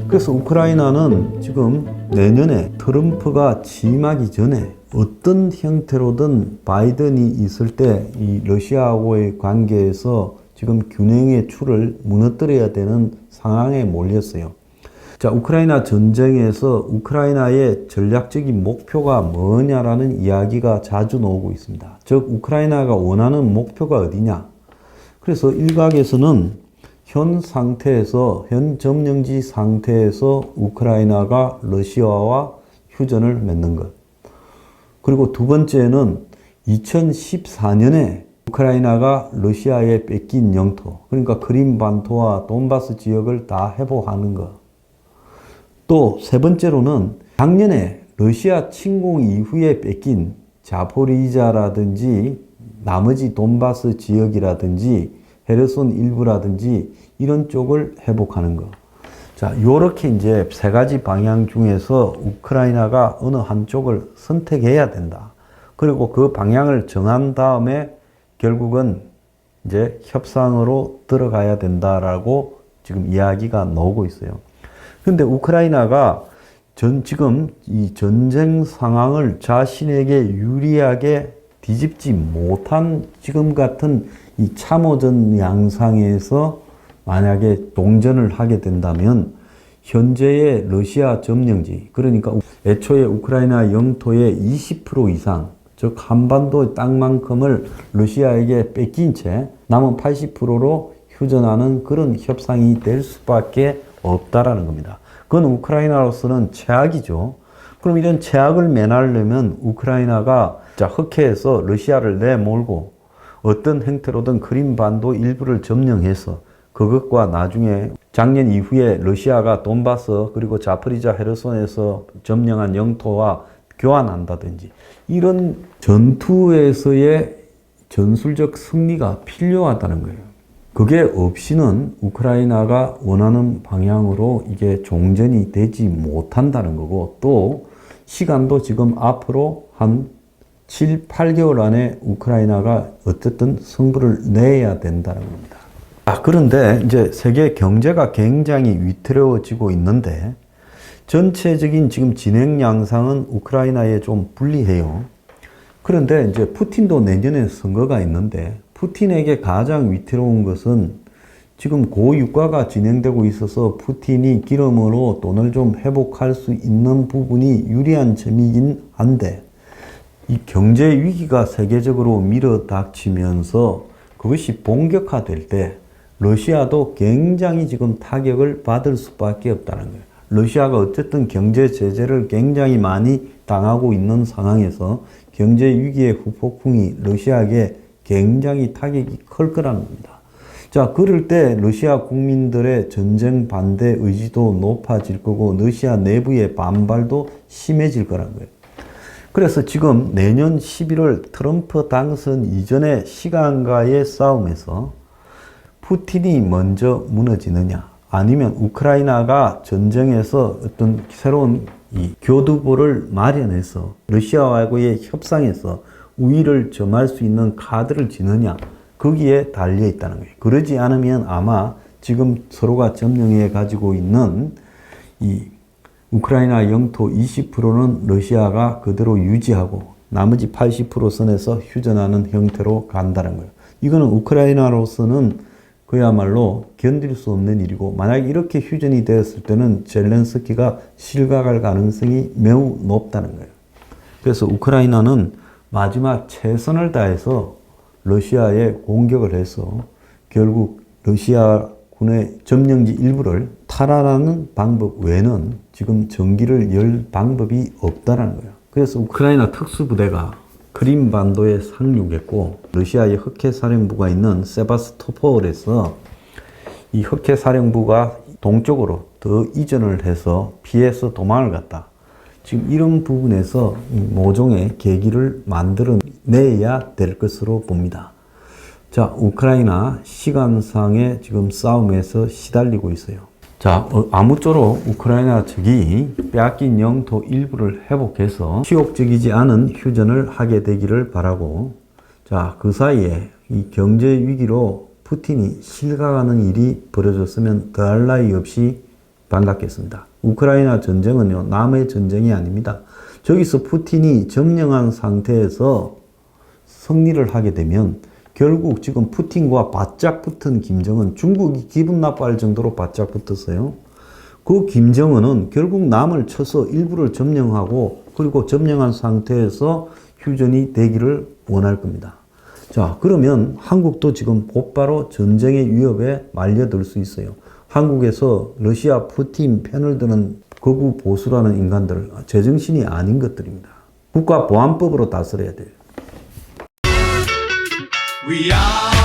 그래서 우크라이나는 지금 내년에 트럼프가 취임하기 전에 어떤 형태로든 바이든이 있을 때 이 러시아하고의 관계에서 지금 균형의 틀을 무너뜨려야 되는 상황에 몰렸어요. 자, 우크라이나 전쟁에서 우크라이나의 전략적인 목표가 뭐냐라는 이야기가 자주 나오고 있습니다. 즉, 우크라이나가 원하는 목표가 어디냐? 그래서 일각에서는 현 점령지 상태에서 우크라이나가 러시아와 휴전을 맺는 것. 그리고 두 번째는 2014년에 우크라이나가 러시아에 뺏긴 영토, 그러니까 크림 반도와 돈바스 지역을 다 회복하는 것. 또 세 번째로는 작년에 러시아 침공 이후에 뺏긴 자포리자라든지 나머지 돈바스 지역이라든지 헤르손 일부라든지 이런 쪽을 회복하는 것. 자, 요렇게 이제 세 가지 방향 중에서 우크라이나가 어느 한쪽을 선택해야 된다. 그리고 그 방향을 정한 다음에 결국은 이제 협상으로 들어가야 된다라고 지금 이야기가 나오고 있어요. 근데 우크라이나가 지금 이 전쟁 상황을 자신에게 유리하게 뒤집지 못한 지금 같은 이 참호전 양상에서 만약에 동전을 하게 된다면 현재의 러시아 점령지, 그러니까 애초에 우크라이나 영토의 20% 이상, 즉 한반도의 땅만큼을 러시아에게 뺏긴 채 남은 80%로 휴전하는 그런 협상이 될 수밖에 없다라는 겁니다. 그건 우크라이나로서는 최악이죠. 그럼 이런 최악을 면하려면 우크라이나가 흑해에서 러시아를 내몰고 어떤 형태로든 크림반도 일부를 점령해서 그것과 나중에 작년 이후에 러시아가 돈바스 그리고 자포리자 헤르손에서 점령한 영토와 교환한다든지 이런 전투에서의 전술적 승리가 필요하다는 거예요. 그게 없이는 우크라이나가 원하는 방향으로 이게 종전이 되지 못한다는 거고, 또 시간도 지금 앞으로 한 7, 8개월 안에 우크라이나가 어쨌든 승부를 내야 된다는 겁니다. 그런데 이제 세계 경제가 굉장히 위태로워지고 있는데 전체적인 지금 진행 양상은 우크라이나에 좀 불리해요. 그런데 이제 푸틴도 내년에 선거가 있는데 푸틴에게 가장 위태로운 것은 지금 고유가가 진행되고 있어서 푸틴이 기름으로 돈을 좀 회복할 수 있는 부분이 유리한 점이긴 한데 이 경제 위기가 세계적으로 밀어닥치면서 그것이 본격화될 때 러시아도 굉장히 지금 타격을 받을 수밖에 없다는 거예요. 러시아가 어쨌든 경제 제재를 굉장히 많이 당하고 있는 상황에서 경제 위기의 후폭풍이 러시아에게 굉장히 타격이 클 거라는 겁니다. 자, 그럴 때 러시아 국민들의 전쟁 반대 의지도 높아질 거고 러시아 내부의 반발도 심해질 거라는 거예요. 그래서 지금 내년 11월 트럼프 당선 이전의 시간과의 싸움에서 푸틴이 먼저 무너지느냐, 아니면 우크라이나가 전쟁에서 어떤 새로운 이 교두보를 마련해서 러시아와의 협상에서 우위를 점할 수 있는 카드를 쥐느냐, 거기에 달려 있다는 거예요. 그러지 않으면 아마 지금 서로가 점령해 가지고 있는 이 우크라이나 영토 20%는 러시아가 그대로 유지하고 나머지 80% 선에서 휴전하는 형태로 간다는 거예요. 이거는 우크라이나로서는 그야말로 견딜 수 없는 일이고, 만약 이렇게 휴전이 되었을 때는 젤렌스키가 실각할 가능성이 매우 높다는 거예요. 그래서 우크라이나는 마지막 최선을 다해서 러시아에 공격을 해서 결국 러시아 군의 점령지 일부를 탈환하는 방법 외에는 지금 전기를 열 방법이 없다는 거예요. 그래서 우크라이나 특수부대가 크림반도에 상륙했고 러시아의 흑해사령부가 있는 세바스토폴에서 이 흑해사령부가 동쪽으로 더 이전을 해서 피해서 도망을 갔다. 지금 이런 부분에서 모종의 계기를 만들어내야 될 것으로 봅니다. 자, 우크라이나 시간상의 지금 싸움에서 시달리고 있어요. 자, 아무쪼록 우크라이나 측이 빼앗긴 영토 일부를 회복해서 치욕적이지 않은 휴전을 하게 되기를 바라고, 자, 그 사이에 이 경제 위기로 푸틴이 실각하는 일이 벌어졌으면 더할 나위 없이 반갑겠습니다. 우크라이나 전쟁은요, 남의 전쟁이 아닙니다. 저기서 푸틴이 점령한 상태에서 승리를 하게 되면 결국 지금 푸틴과 바짝 붙은 김정은, 중국이 기분 나빠할 정도로 바짝 붙었어요. 그 김정은은 결국 남을 쳐서 일부를 점령하고 그리고 점령한 상태에서 휴전이 되기를 원할 겁니다. 자, 그러면 한국도 지금 곧바로 전쟁의 위협에 말려들 수 있어요. 한국에서 러시아 푸틴 편을 드는 극우 보수라는 인간들, 제정신이 아닌 것들입니다. 국가보안법으로 다스려야 돼요. We are